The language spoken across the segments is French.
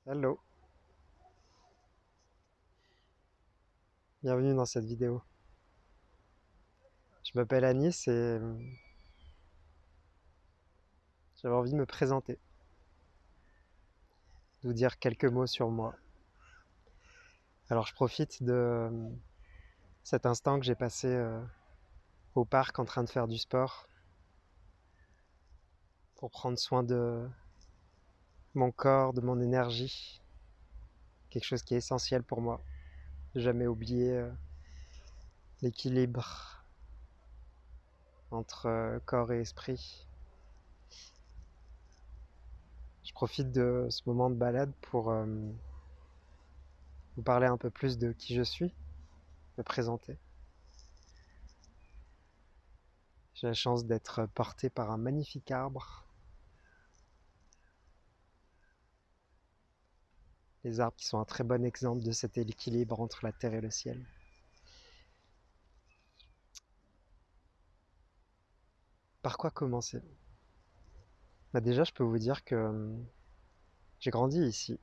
Hello, bienvenue dans cette vidéo. Je m'appelle Anis et j'avais envie de me présenter, de vous dire quelques mots sur moi. Alors je profite de cet instant que j'ai passé au parc en train de faire du sport pour prendre soin de mon corps, de mon énergie, quelque chose qui est essentiel pour moi. Jamais oublier l'équilibre entre corps et esprit. Je profite de ce moment de balade pour vous parler un peu plus de qui je suis, me présenter. J'ai la chance d'être porté par un magnifique arbre. Les arbres qui sont un très bon exemple de cet équilibre entre la terre et le ciel. Par quoi commencer? Déjà, je peux vous dire que j'ai grandi ici,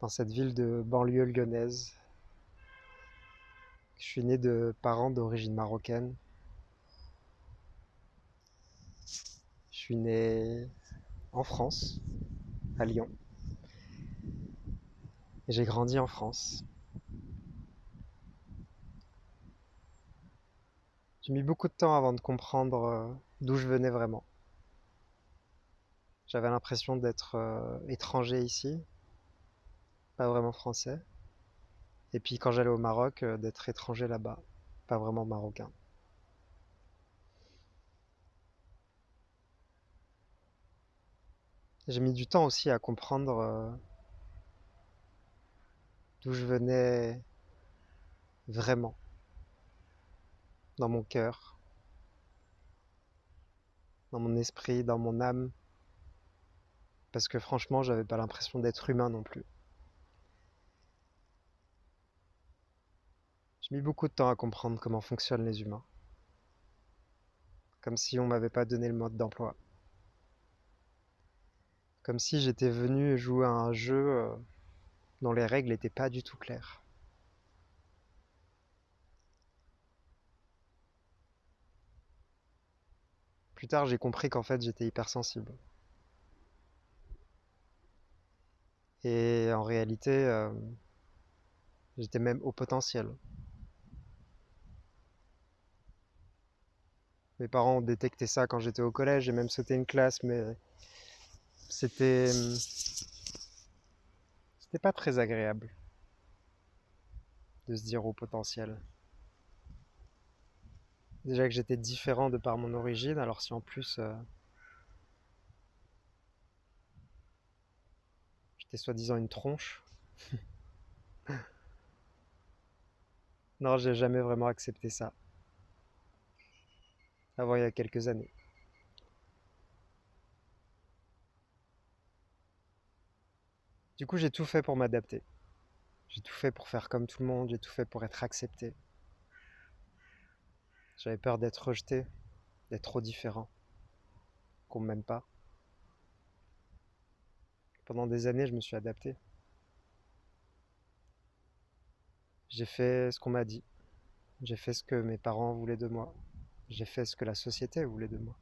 dans cette ville de banlieue lyonnaise. Je suis né de parents d'origine marocaine. Je suis né en France, à Lyon. Et j'ai grandi en France. J'ai mis beaucoup de temps avant de comprendre d'où je venais vraiment. J'avais l'impression d'être étranger ici, pas vraiment français. Et puis quand j'allais au Maroc, d'être étranger là-bas, pas vraiment marocain. J'ai mis du temps aussi à comprendre d'où je venais vraiment, dans mon cœur, dans mon esprit, dans mon âme, parce que franchement, j'avais pas l'impression d'être humain non plus. J'ai mis beaucoup de temps à comprendre comment fonctionnent les humains, comme si on m'avait pas donné le mode d'emploi, comme si j'étais venu jouer à un jeu dont les règles n'étaient pas du tout claires. Plus tard, j'ai compris qu'en fait, j'étais hypersensible. Et en réalité, j'étais même au potentiel. Mes parents ont détecté ça quand j'étais au collège, j'ai même sauté une classe, mais c'était pas très agréable de se dire au potentiel. Déjà que j'étais différent de par mon origine, alors si en plus j'étais soi-disant une tronche, non, j'ai jamais vraiment accepté ça, avant il y a quelques années. Du coup, j'ai tout fait pour m'adapter. J'ai tout fait pour faire comme tout le monde, j'ai tout fait pour être accepté. J'avais peur d'être rejeté, d'être trop différent, qu'on m'aime pas. Pendant des années, je me suis adapté. J'ai fait ce qu'on m'a dit. J'ai fait ce que mes parents voulaient de moi. J'ai fait ce que la société voulait de moi.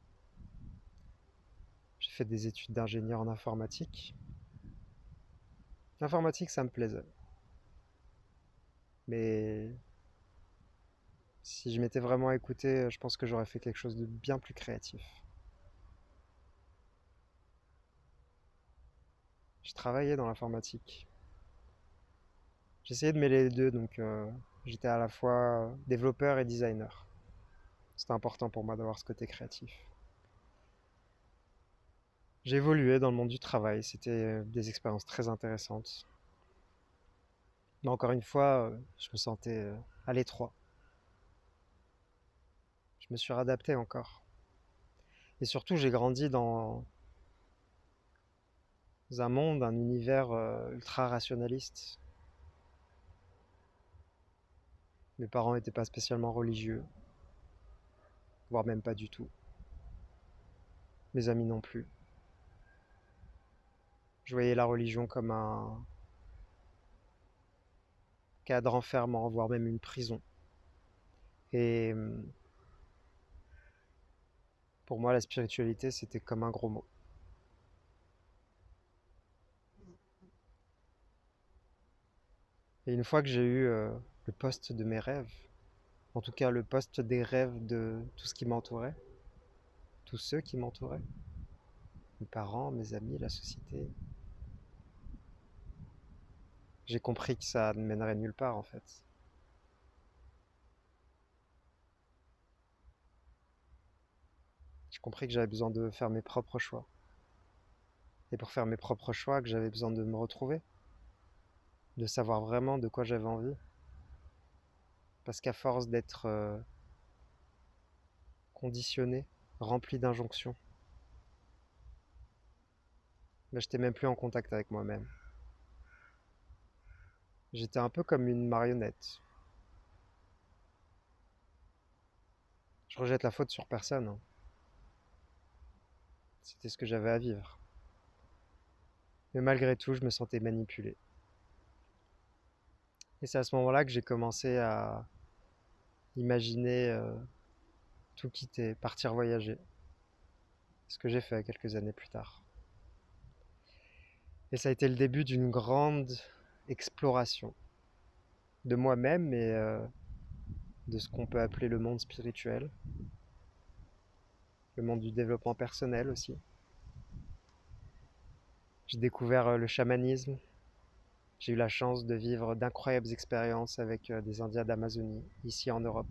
J'ai fait des études d'ingénieur en informatique. L'informatique, ça me plaisait. Mais si je m'étais vraiment écouté, je pense que j'aurais fait quelque chose de bien plus créatif. J'ai travaillé dans l'informatique. J'essayais de mêler les deux, donc j'étais à la fois développeur et designer. C'était important pour moi d'avoir ce côté créatif. J'ai évolué dans le monde du travail, c'était des expériences très intéressantes. Mais encore une fois, je me sentais à l'étroit. Je me suis adapté encore. Et surtout, j'ai grandi dans un monde, un univers ultra rationaliste. Mes parents n'étaient pas spécialement religieux, voire même pas du tout. Mes amis non plus. Je voyais la religion comme un cadre enfermant, voire même une prison. Et pour moi, la spiritualité, c'était comme un gros mot. Et une fois que j'ai eu le poste de mes rêves, en tout cas le poste des rêves de tout ce qui m'entourait, tous ceux qui m'entouraient, mes parents, mes amis, la société, j'ai compris que ça ne mènerait nulle part en fait. J'ai compris que j'avais besoin de faire mes propres choix. Et pour faire mes propres choix, que j'avais besoin de me retrouver, de savoir vraiment de quoi j'avais envie. Parce qu'à force d'être conditionné, rempli d'injonctions, ben, j'étais même plus en contact avec moi-même. J'étais un peu comme une marionnette. Je rejette la faute sur personne, hein. C'était ce que j'avais à vivre. Mais malgré tout, je me sentais manipulé. Et c'est à ce moment-là que j'ai commencé à imaginer tout quitter, partir voyager. Ce que j'ai fait quelques années plus tard. Et ça a été le début d'une grande exploration de moi-même et de ce qu'on peut appeler le monde spirituel, le monde du développement personnel aussi. J'ai découvert le chamanisme. J'ai eu la chance de vivre d'incroyables expériences avec des Indiens d'Amazonie, ici en Europe.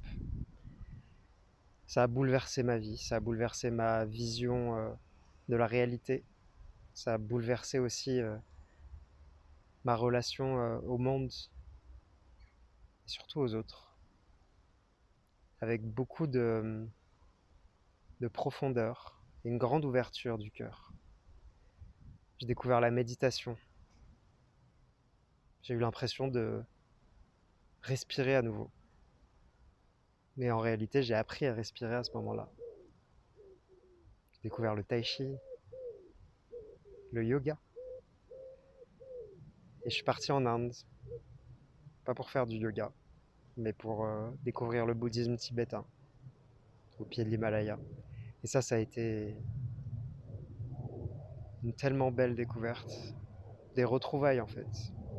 Ça a bouleversé ma vie, ça a bouleversé ma vision de la réalité. Ça a bouleversé aussi ma relation au monde et surtout aux autres, avec beaucoup de profondeur et une grande ouverture du cœur. J'ai découvert la méditation. J'ai eu l'impression de respirer à nouveau. Mais en réalité, j'ai appris à respirer à ce moment-là. J'ai découvert le tai chi, le yoga. Et je suis parti en Inde, pas pour faire du yoga, mais pour découvrir le bouddhisme tibétain, au pied de l'Himalaya. Et ça a été une tellement belle découverte. Des retrouvailles en fait.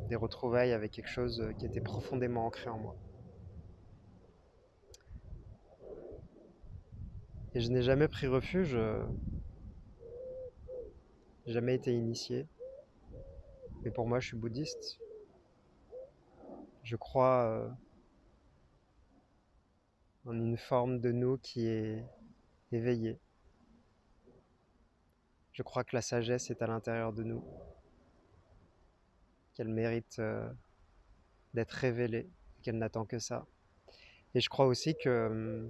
Des retrouvailles avec quelque chose qui était profondément ancré en moi. Et je n'ai jamais pris refuge, j'ai jamais été initié. Mais pour moi, je suis bouddhiste. Je crois en une forme de nous qui est éveillée. Je crois que la sagesse est à l'intérieur de nous, qu'elle mérite d'être révélée, qu'elle n'attend que ça. Et je crois aussi que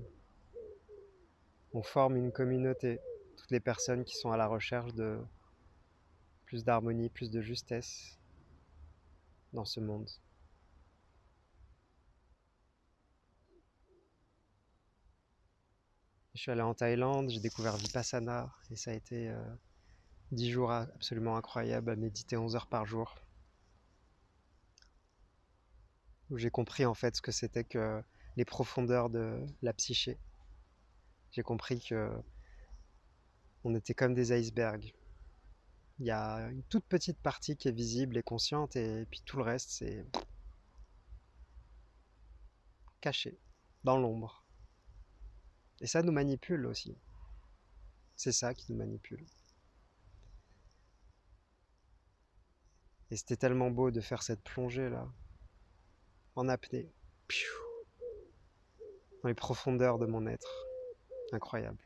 on forme une communauté, toutes les personnes qui sont à la recherche de plus d'harmonie, plus de justesse dans ce monde. Je suis allé en Thaïlande, j'ai découvert Vipassana et ça a été 10 jours absolument incroyables à méditer 11 heures par jour, où j'ai compris en fait ce que c'était que les profondeurs de la psyché. J'ai compris que on était comme des icebergs. Il y a une toute petite partie qui est visible et consciente et puis tout le reste c'est caché, dans l'ombre. Et ça nous manipule aussi. C'est ça qui nous manipule. Et c'était tellement beau de faire cette plongée là, en apnée, dans les profondeurs de mon être. Incroyable.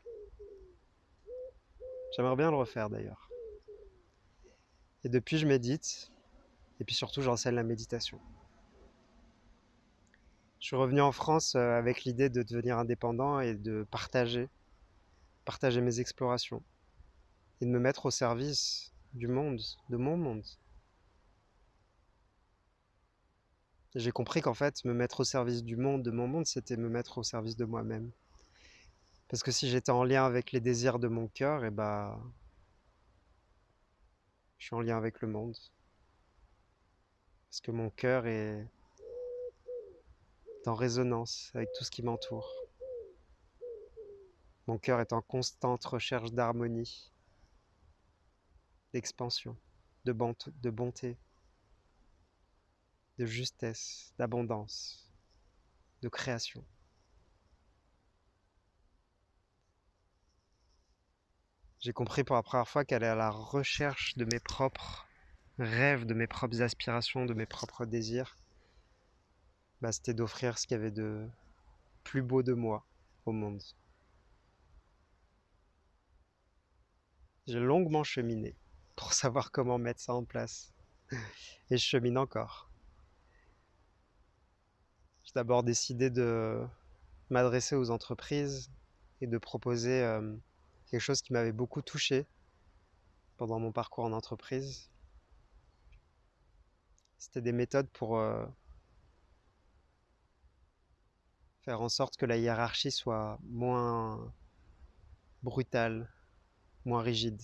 J'aimerais bien le refaire d'ailleurs. Et depuis, je médite, et puis surtout, j'enseigne la méditation. Je suis revenu en France avec l'idée de devenir indépendant et de partager mes explorations, et de me mettre au service du monde, de mon monde. Et j'ai compris qu'en fait, me mettre au service du monde, de mon monde, c'était me mettre au service de moi-même. Parce que si j'étais en lien avec les désirs de mon cœur, et bah, Je suis en lien avec le monde. Parce que mon cœur est en résonance avec tout ce qui m'entoure. Mon cœur est en constante recherche d'harmonie, d'expansion, de bonté, de justesse, d'abondance, de création. J'ai compris pour la première fois qu'aller à la recherche de mes propres rêves, de mes propres aspirations, de mes propres désirs, c'était d'offrir ce qu'il y avait de plus beau de moi au monde. J'ai longuement cheminé pour savoir comment mettre ça en place. Et je chemine encore. J'ai d'abord décidé de m'adresser aux entreprises et de proposer quelque chose qui m'avait beaucoup touché pendant mon parcours en entreprise. C'était des méthodes pour faire en sorte que la hiérarchie soit moins brutale, moins rigide.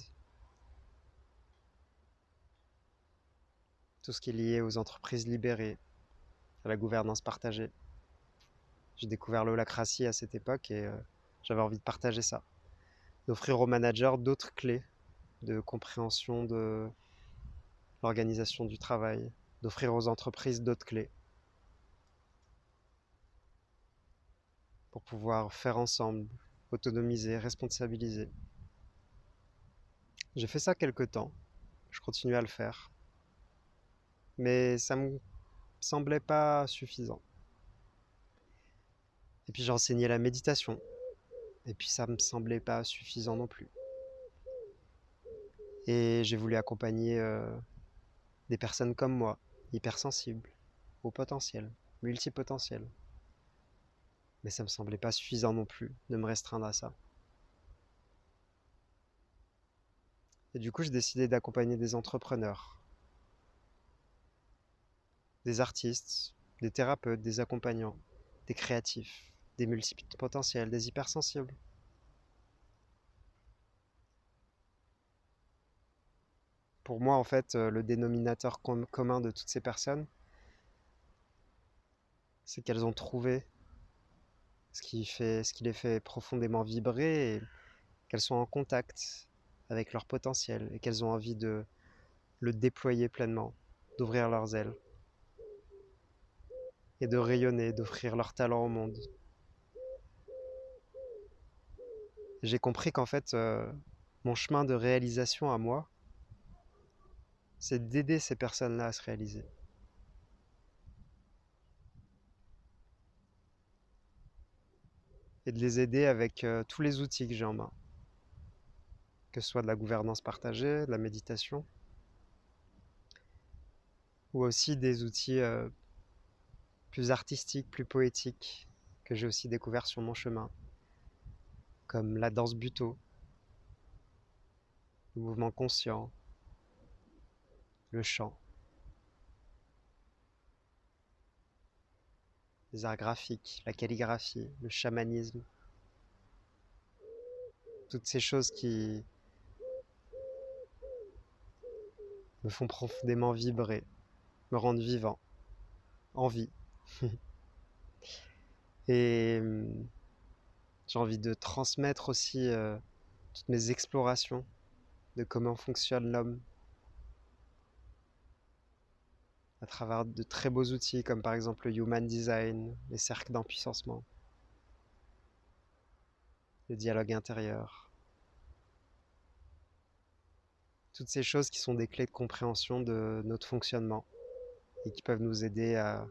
Tout ce qui est lié aux entreprises libérées, à la gouvernance partagée. J'ai découvert l'holacratie à cette époque et j'avais envie de partager ça. D'offrir aux managers d'autres clés de compréhension de l'organisation du travail, d'offrir aux entreprises d'autres clés pour pouvoir faire ensemble, autonomiser, responsabiliser. J'ai fait ça quelque temps, je continue à le faire, mais ça me semblait pas suffisant. Et puis j'ai enseigné la méditation, et puis ça me semblait pas suffisant non plus. Et j'ai voulu accompagner des personnes comme moi, hypersensibles, au potentiel, multipotentiel. Mais ça me semblait pas suffisant non plus de me restreindre à ça. Et du coup, j'ai décidé d'accompagner des entrepreneurs, des artistes, des thérapeutes, des accompagnants, des créatifs, des multipotentiels, des hypersensibles. Pour moi, en fait, le dénominateur commun de toutes ces personnes, c'est qu'elles ont trouvé ce qui les fait profondément vibrer et qu'elles sont en contact avec leur potentiel et qu'elles ont envie de le déployer pleinement, d'ouvrir leurs ailes et de rayonner, d'offrir leur talent au monde. J'ai compris qu'en fait, mon chemin de réalisation à moi, c'est d'aider ces personnes-là à se réaliser. Et de les aider avec tous les outils que j'ai en main. Que ce soit de la gouvernance partagée, de la méditation, ou aussi des outils plus artistiques, plus poétiques, que j'ai aussi découvert sur mon chemin, comme la danse buto, le mouvement conscient, le chant, les arts graphiques, la calligraphie, le chamanisme, toutes ces choses qui me font profondément vibrer, me rendent vivant, en vie. Et j'ai envie de transmettre aussi toutes mes explorations de comment fonctionne l'homme à travers de très beaux outils comme par exemple le Human Design, les cercles d'empuissancement, le dialogue intérieur. Toutes ces choses qui sont des clés de compréhension de notre fonctionnement et qui peuvent nous aider à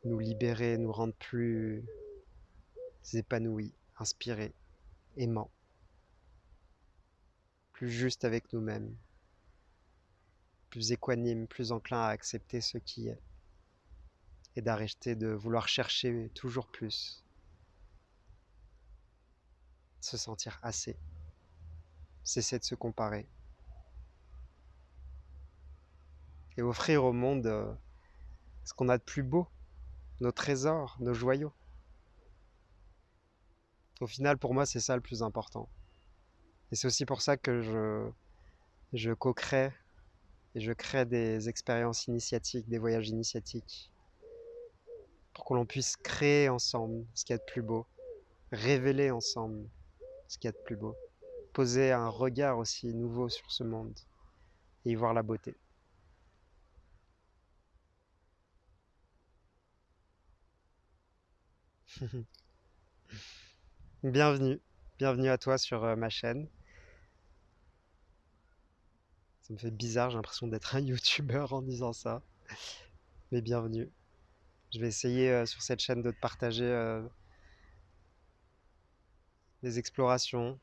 nous libérer, nous rendre plus épanouis, inspirés, aimants, plus justes avec nous-mêmes, plus équanimes, plus enclins à accepter ce qui est et d'arrêter de vouloir chercher toujours plus, se sentir assez, cesser de se comparer et offrir au monde ce qu'on a de plus beau, nos trésors, nos joyaux. Au final, pour moi, c'est ça le plus important. Et c'est aussi pour ça que je co-crée et je crée des expériences initiatiques, des voyages initiatiques, pour que l'on puisse créer ensemble ce qu'il y a de plus beau, révéler ensemble ce qu'il y a de plus beau, poser un regard aussi nouveau sur ce monde et y voir la beauté. Bienvenue, bienvenue à toi sur ma chaîne. Ça me fait bizarre, j'ai l'impression d'être un YouTuber en disant ça, mais bienvenue. Je vais essayer sur cette chaîne de te partager mes explorations,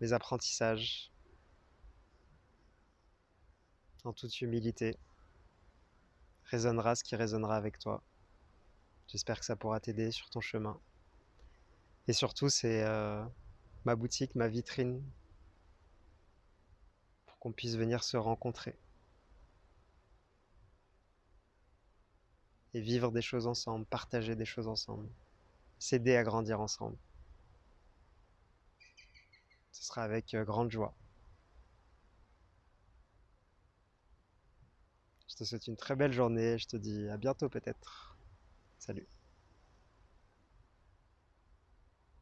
mes apprentissages, en toute humilité. Résonnera ce qui résonnera avec toi. J'espère que ça pourra t'aider sur ton chemin. Et surtout, c'est ma boutique, ma vitrine, pour qu'on puisse venir se rencontrer et vivre des choses ensemble, partager des choses ensemble, s'aider à grandir ensemble. Ce sera avec grande joie. Je te souhaite une très belle journée. Je te dis à bientôt peut-être. Salut.